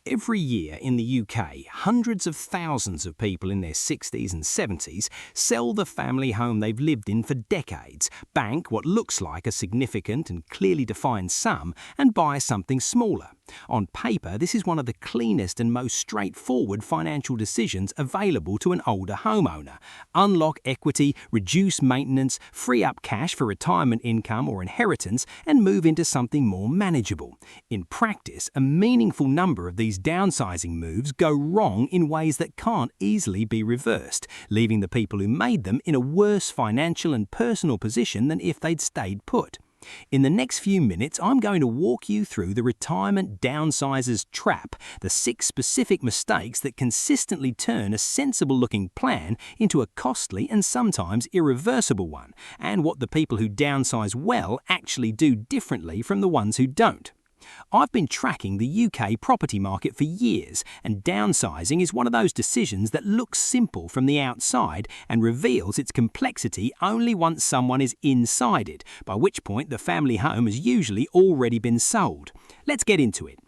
Every year in the UK, hundreds of thousands of people in their 60s and 70s sell the family home they've lived in for decades, bank what looks like a significant and clearly defined sum, and buy something smaller. On paper, this is one of the cleanest and most straightforward financial decisions available to an older homeowner. Unlock equity, reduce maintenance, free up cash for retirement income or inheritance, and move into something more manageable. In practice, a meaningful number of these downsizing moves go wrong in ways that can't easily be reversed, leaving the people who made them in a worse financial and personal position than if they'd stayed put. In the next few minutes, I'm going to walk you through the retirement downsizer's trap, the 6 specific mistakes that consistently turn a sensible-looking plan into a costly and sometimes irreversible one, and what the people who downsize well actually do differently from the ones who don't. I've been tracking the UK property market for years, and downsizing is one of those decisions that looks simple from the outside and reveals its complexity only once someone is inside it, by which point the family home has usually already been sold. Let's get into it.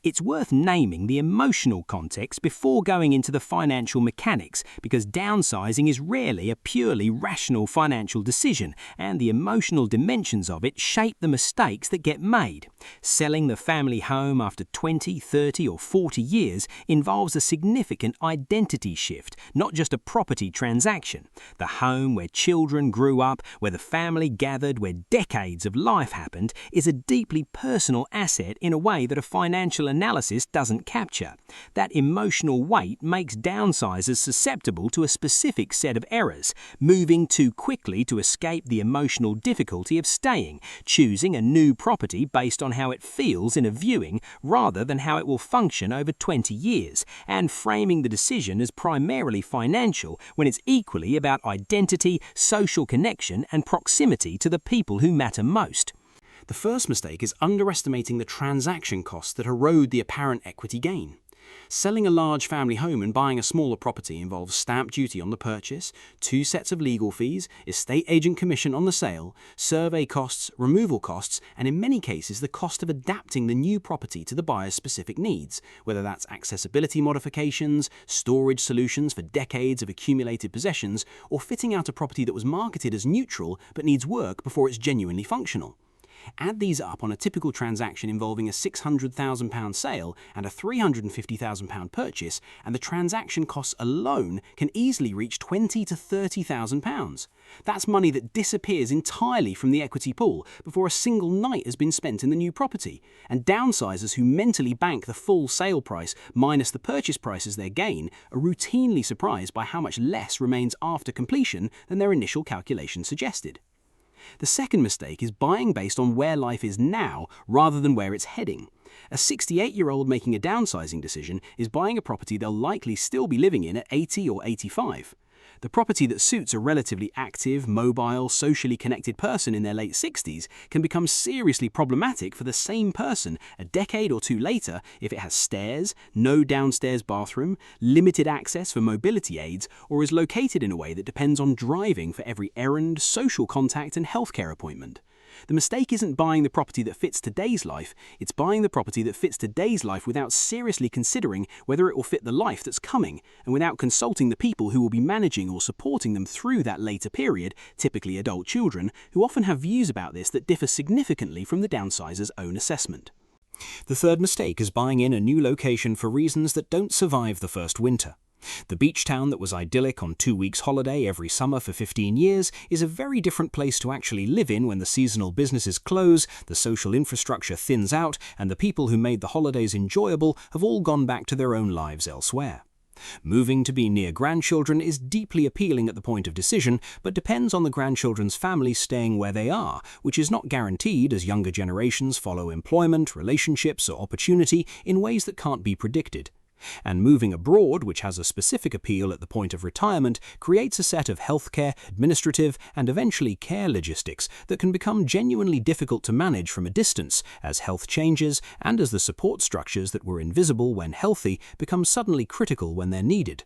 It's worth naming the emotional context before going into the financial mechanics, because downsizing is rarely a purely rational financial decision, and the emotional dimensions of it shape the mistakes that get made. Selling the family home after 20, 30 or 40 years involves a significant identity shift, not just a property transaction. The home where children grew up, where the family gathered, where decades of life happened, is a deeply personal asset in a way that a financial analysis doesn't capture. That emotional weight makes downsizers susceptible to a specific set of errors: moving too quickly to escape the emotional difficulty of staying, choosing a new property based on how it feels in a viewing rather than how it will function over 20 years, and framing the decision as primarily financial when it's equally about identity, social connection, and proximity to the people who matter most. The first mistake is underestimating the transaction costs that erode the apparent equity gain. Selling a large family home and buying a smaller property involves stamp duty on the purchase, 2 sets of legal fees, estate agent commission on the sale, survey costs, removal costs, and in many cases the cost of adapting the new property to the buyer's specific needs, whether that's accessibility modifications, storage solutions for decades of accumulated possessions, or fitting out a property that was marketed as neutral but needs work before it's genuinely functional. Add these up on a typical transaction involving a £600,000 sale and a £350,000 purchase, and the transaction costs alone can easily reach £20,000 to £30,000. That's money that disappears entirely from the equity pool before a single night has been spent in the new property, and downsizers who mentally bank the full sale price minus the purchase price as their gain are routinely surprised by how much less remains after completion than their initial calculation suggested. The second mistake is buying based on where life is now rather than where it's heading. A 68-year-old making a downsizing decision is buying a property they'll likely still be living in at 80 or 85. The property that suits a relatively active, mobile, socially connected person in their late 60s can become seriously problematic for the same person a decade or 2 later if it has stairs, no downstairs bathroom, limited access for mobility aids, or is located in a way that depends on driving for every errand, social contact, and healthcare appointment. The mistake isn't buying the property that fits today's life, it's buying the property that fits today's life without seriously considering whether it will fit the life that's coming, and without consulting the people who will be managing or supporting them through that later period, typically adult children, who often have views about this that differ significantly from the downsizer's own assessment. The third mistake is buying in a new location for reasons that don't survive the first winter. The beach town that was idyllic on 2 weeks holiday every summer for 15 years is a very different place to actually live in when the seasonal businesses close, the social infrastructure thins out, and the people who made the holidays enjoyable have all gone back to their own lives elsewhere. Moving to be near grandchildren is deeply appealing at the point of decision, but depends on the grandchildren's families staying where they are, which is not guaranteed as younger generations follow employment, relationships, or opportunity in ways that can't be predicted. And moving abroad, which has a specific appeal at the point of retirement, creates a set of healthcare, administrative, and eventually care logistics that can become genuinely difficult to manage from a distance as health changes and as the support structures that were invisible when healthy become suddenly critical when they're needed.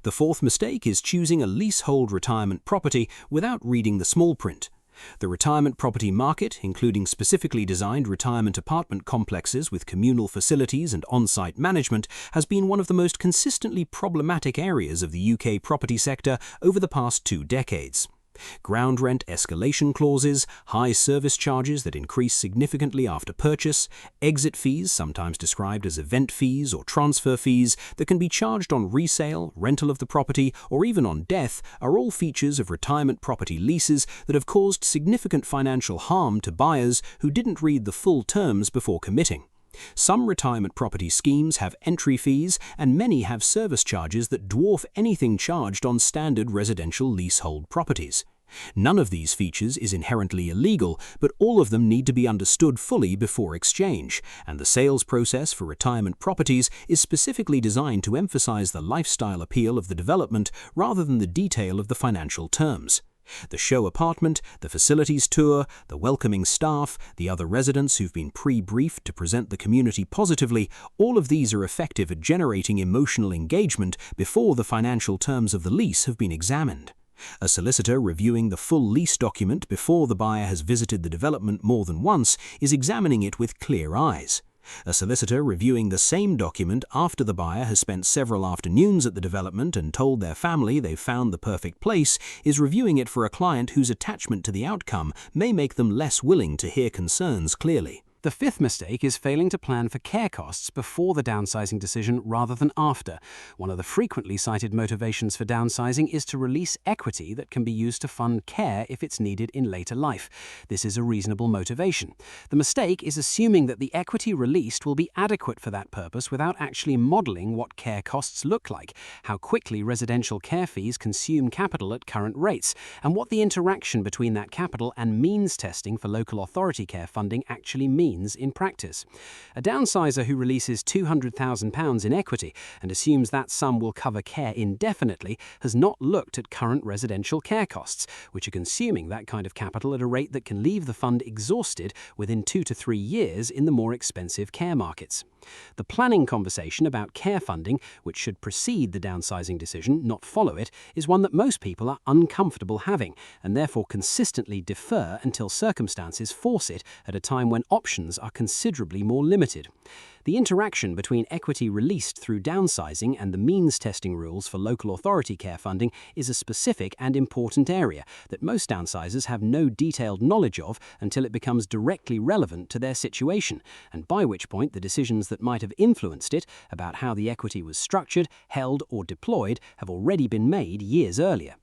The fourth mistake is choosing a leasehold retirement property without reading the small print. The retirement property market, including specifically designed retirement apartment complexes with communal facilities and on-site management, has been one of the most consistently problematic areas of the UK property sector over the past 2 decades. Ground rent escalation clauses, high service charges that increase significantly after purchase, exit fees, sometimes described as event fees or transfer fees, that can be charged on resale, rental of the property, or even on death, are all features of retirement property leases that have caused significant financial harm to buyers who didn't read the full terms before committing. Some retirement property schemes have entry fees, and many have service charges that dwarf anything charged on standard residential leasehold properties. None of these features is inherently illegal, but all of them need to be understood fully before exchange, and the sales process for retirement properties is specifically designed to emphasize the lifestyle appeal of the development rather than the detail of the financial terms. The show apartment, the facilities tour, the welcoming staff, the other residents who've been pre-briefed to present the community positively, all of these are effective at generating emotional engagement before the financial terms of the lease have been examined. A solicitor reviewing the full lease document before the buyer has visited the development more than once is examining it with clear eyes. A solicitor reviewing the same document after the buyer has spent several afternoons at the development and told their family they've found the perfect place is reviewing it for a client whose attachment to the outcome may make them less willing to hear concerns clearly. The fifth mistake is failing to plan for care costs before the downsizing decision rather than after. One of the frequently cited motivations for downsizing is to release equity that can be used to fund care if it's needed in later life. This is a reasonable motivation. The mistake is assuming that the equity released will be adequate for that purpose without actually modeling what care costs look like, how quickly residential care fees consume capital at current rates, and what the interaction between that capital and means testing for local authority care funding actually means in practice. A downsizer who releases £200,000 in equity and assumes that sum will cover care indefinitely has not looked at current residential care costs, which are consuming that kind of capital at a rate that can leave the fund exhausted within 2 to 3 years in the more expensive care markets. The planning conversation about care funding, which should precede the downsizing decision, not follow it, is one that most people are uncomfortable having, and therefore consistently defer until circumstances force it at a time when options are considerably more limited. The interaction between equity released through downsizing and the means testing rules for local authority care funding is a specific and important area that most downsizers have no detailed knowledge of until it becomes directly relevant to their situation, and by which point the decisions that might have influenced it about how the equity was structured, held, or deployed have already been made years earlier.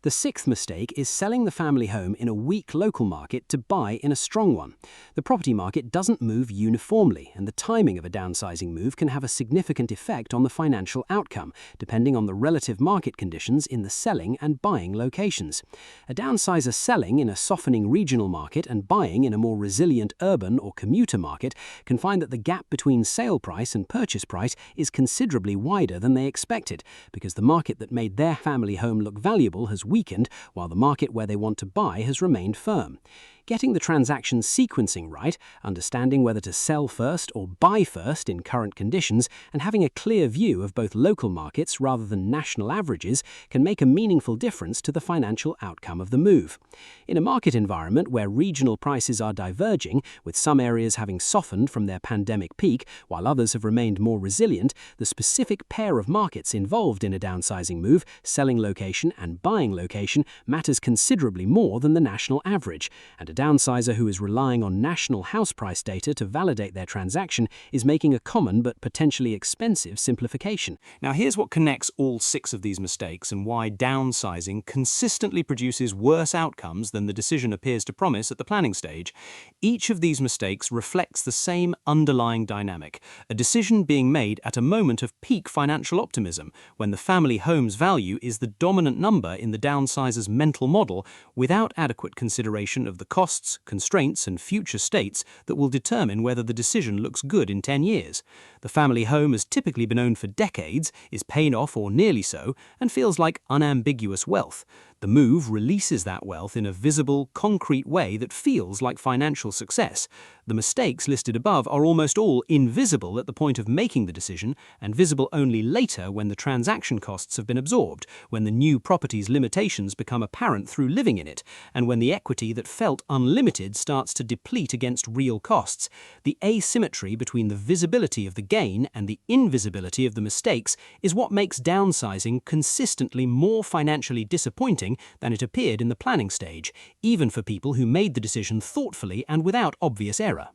The sixth mistake is selling the family home in a weak local market to buy in a strong one. The property market doesn't move uniformly, and the timing of a downsizing move can have a significant effect on the financial outcome, depending on the relative market conditions in the selling and buying locations. A downsizer selling in a softening regional market and buying in a more resilient urban or commuter market can find that the gap between sale price and purchase price is considerably wider than they expected, because the market that made their family home look valuable has weakened, while the market where they want to buy has remained firm. Getting the transaction sequencing right, understanding whether to sell first or buy first in current conditions, and having a clear view of both local markets rather than national averages can make a meaningful difference to the financial outcome of the move. In a market environment where regional prices are diverging, with some areas having softened from their pandemic peak while others have remained more resilient, the specific pair of markets involved in a downsizing move, selling location and buying location, matters considerably more than the national average, and a downsizer who is relying on national house price data to validate their transaction is making a common but potentially expensive simplification. Now here's what connects all 6 of these mistakes and why downsizing consistently produces worse outcomes than the decision appears to promise at the planning stage. Each of these mistakes reflects the same underlying dynamic, a decision being made at a moment of peak financial optimism, when the family home's value is the dominant number in the downsizer's mental model, without adequate consideration of the costs, constraints, and future states that will determine whether the decision looks good in 10 years. The family home has typically been owned for decades, is paid off or nearly so, and feels like unambiguous wealth. The move releases that wealth in a visible, concrete way that feels like financial success. The mistakes listed above are almost all invisible at the point of making the decision and visible only later when the transaction costs have been absorbed, when the new property's limitations become apparent through living in it, and when the equity that felt unlimited starts to deplete against real costs. The asymmetry between the visibility of the gain and the invisibility of the mistakes is what makes downsizing consistently more financially disappointing than it appeared in the planning stage, even for people who made the decision thoughtfully and without obvious error.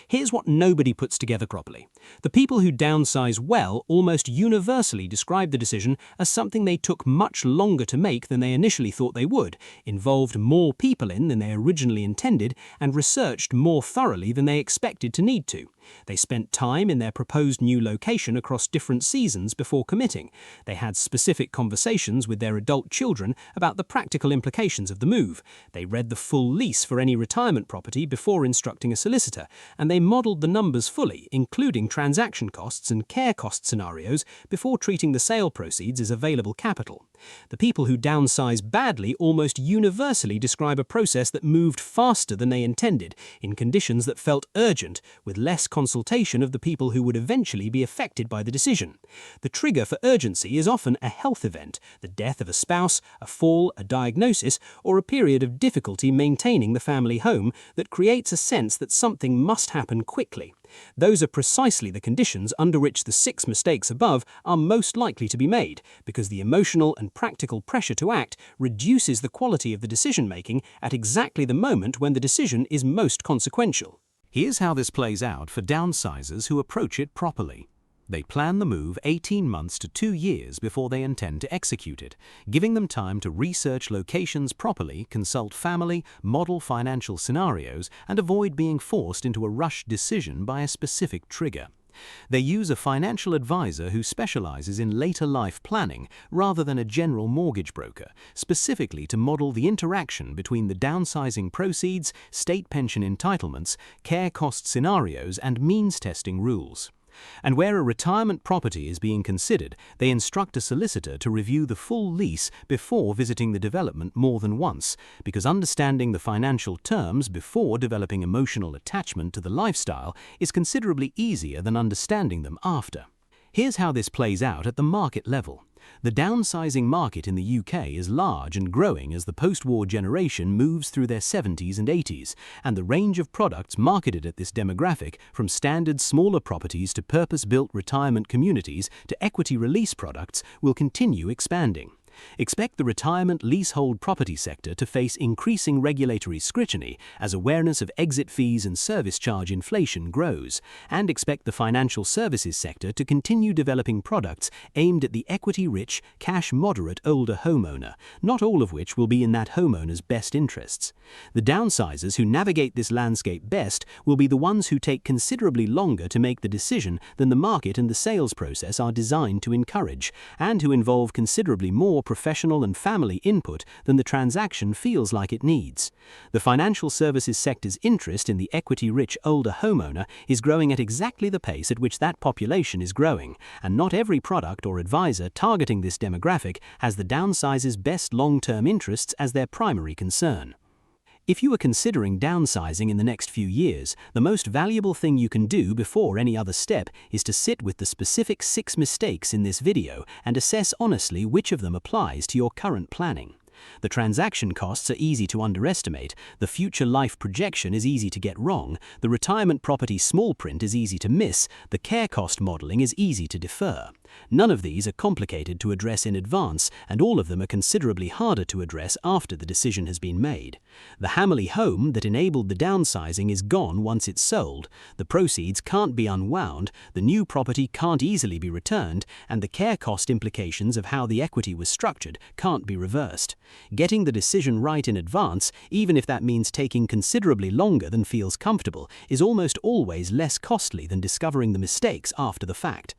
Here's what nobody puts together properly. The people who downsize well almost universally describe the decision as something they took much longer to make than they initially thought they would, involved more people in than they originally intended, and researched more thoroughly than they expected to need to. They spent time in their proposed new location across different seasons before committing. They had specific conversations with their adult children about the practical implications of the move. They read the full lease for any retirement property before instructing a solicitor, and they modeled the numbers fully, including transaction costs and care cost scenarios, before treating the sale proceeds as available capital. The people who downsize badly almost universally describe a process that moved faster than they intended, in conditions that felt urgent, with less consultation of the people who would eventually be affected by the decision. The trigger for urgency is often a health event, the death of a spouse, a fall, a diagnosis, or a period of difficulty maintaining the family home that creates a sense that something must happen quickly. Those are precisely the conditions under which the 6 mistakes above are most likely to be made, because the emotional and practical pressure to act reduces the quality of the decision-making at exactly the moment when the decision is most consequential. Here's how this plays out for downsizers who approach it properly. They plan the move 18 months to 2 years before they intend to execute it, giving them time to research locations properly, consult family, model financial scenarios, and avoid being forced into a rushed decision by a specific trigger. They use a financial advisor who specializes in later life planning rather than a general mortgage broker, specifically to model the interaction between the downsizing proceeds, state pension entitlements, care cost scenarios, and means testing rules. And where a retirement property is being considered, they instruct a solicitor to review the full lease before visiting the development more than once, because understanding the financial terms before developing emotional attachment to the lifestyle is considerably easier than understanding them after. Here's how this plays out at the market level. The downsizing market in the UK is large and growing as the post-war generation moves through their 70s and 80s, and the range of products marketed at this demographic, from standard smaller properties to purpose-built retirement communities to equity release products, will continue expanding. Expect the retirement leasehold property sector to face increasing regulatory scrutiny as awareness of exit fees and service charge inflation grows, and expect the financial services sector to continue developing products aimed at the equity-rich, cash-moderate older homeowner, not all of which will be in that homeowner's best interests. The downsizers who navigate this landscape best will be the ones who take considerably longer to make the decision than the market and the sales process are designed to encourage, and who involve considerably more professional and family input than the transaction feels like it needs. The financial services sector's interest in the equity-rich older homeowner is growing at exactly the pace at which that population is growing, and not every product or advisor targeting this demographic has the downsizer's best long-term interests as their primary concern. If you are considering downsizing in the next few years, the most valuable thing you can do before any other step is to sit with the specific 6 mistakes in this video and assess honestly which of them applies to your current planning. The transaction costs are easy to underestimate, the future life projection is easy to get wrong, the retirement property small print is easy to miss, the care cost modeling is easy to defer. None of these are complicated to address in advance, and all of them are considerably harder to address after the decision has been made. The Hammerley home that enabled the downsizing is gone once it's sold, the proceeds can't be unwound, the new property can't easily be returned, and the care cost implications of how the equity was structured can't be reversed. Getting the decision right in advance, even if that means taking considerably longer than feels comfortable, is almost always less costly than discovering the mistakes after the fact.